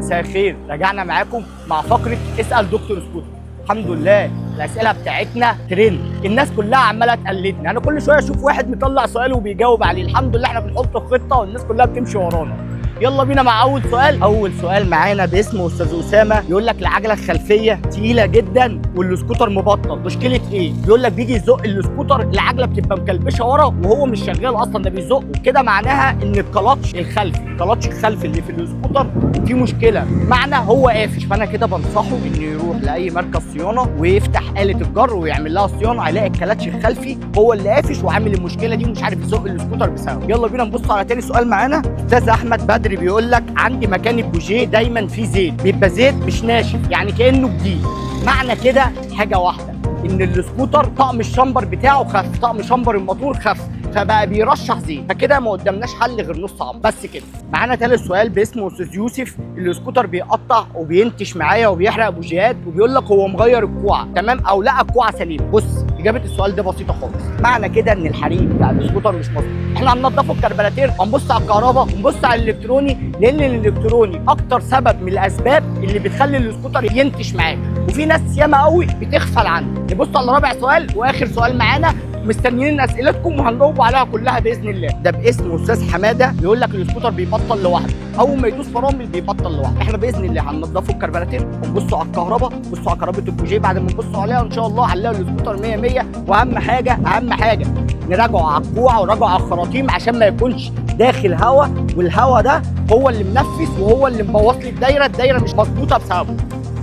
مساء الخير، رجعنا معاكم مع فقره اسال دكتور سكوتر. الحمد لله الاسئله بتاعتنا ترند، الناس كلها عماله تقلدنا، انا كل شويه اشوف واحد مطلع سؤال وبيجاوب عليه. الحمد لله احنا بنحط الخطه والناس كلها بتمشي ورانا. يلا بينا مع اول سؤال. اول سؤال معانا باسم استاذ اسامه، يقول لك العجله الخلفيه تقيله جدا والسكوتر مبطل، مشكله ايه؟ بيقول لك بيجي يزق السكوتر العجله بتبقى مكلبشه ورا وهو مش شغال اصلا، ده بيزق وكده معناها ان الكلاتش الخلفي اللي في السكوتر فيه مشكله، معنى هو قافش. فانا كده بنصحه انه يروح لاي مركز صيانه ويفتح آلة الجر ويعمل لها صيانه، هيلاقي الكلاتش الخلفي هو اللي قافش وعامل المشكله دي ومش عارف يزق السكوتر بسببه. يلا بينا نبص على تاني سؤال معانا. استاذ احمد بدري بيقول لك عندي مكان البوجيه دايما فيه زيت، بيبقى زيت مش ناشف يعني كانه جديد، معنى كده حاجه واحده ان السكوتر طقم الشمبر بتاعه خف، طقم شمبر الموتور خف فبقى بيرشح زيت، فكده ما قدامناش حل غير نص عمر بس كده. معانا تالت سؤال باسمه استاذ يوسف، السكوتر بيقطع وبينتش معايا وبيحرق بوجيهات وبيقول لك هو مغير الكوعه تمام او لا الكوعه سليمه. بص اجابه السؤال ده بسيطه خالص، معنى كده ان الحريق بتاع السكوتر مش مظبوط. احنا هننضفه الكربلاتير هنبص على الكهرباء ونبص على الالكتروني، لان الالكتروني اكتر سبب من الاسباب اللي بتخلي السكوتر ينتش معاك، وفي ناس ياما قوي بتغفل عنه. نبص على رابع سؤال واخر سؤال معانا، مستنيين اسئلتكم وهنجاوب عليها كلها باذن الله. ده باسم استاذ حماده بيقول لك السكوتر بيبطل لوحده، اول ما يدوس فرامل بيبطل لوحده. احنا باذن الله هننضفه الكربلاتير ونبصوا على الكهرباء، نبصوا على كهرباء البوجيه، بعد ما نبصوا عليها ان شاء الله هنلاقي السكوتر 100 100. واهم حاجه نراجعوا على الكوع وراجعوا على الخراطيم عشان ما يكونش داخل هواء، والهواء ده هو اللي منفس وهو اللي مبوظ لي الدايره مش مظبوطه بسببه.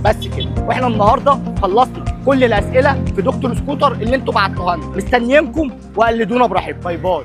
بس كده، واحنا النهارده خلصنا كل الاسئله في دكتور سكوتر اللي انتوا بعتوها لنا. مستنيينكم وقلدونا براحتكم. باي باي.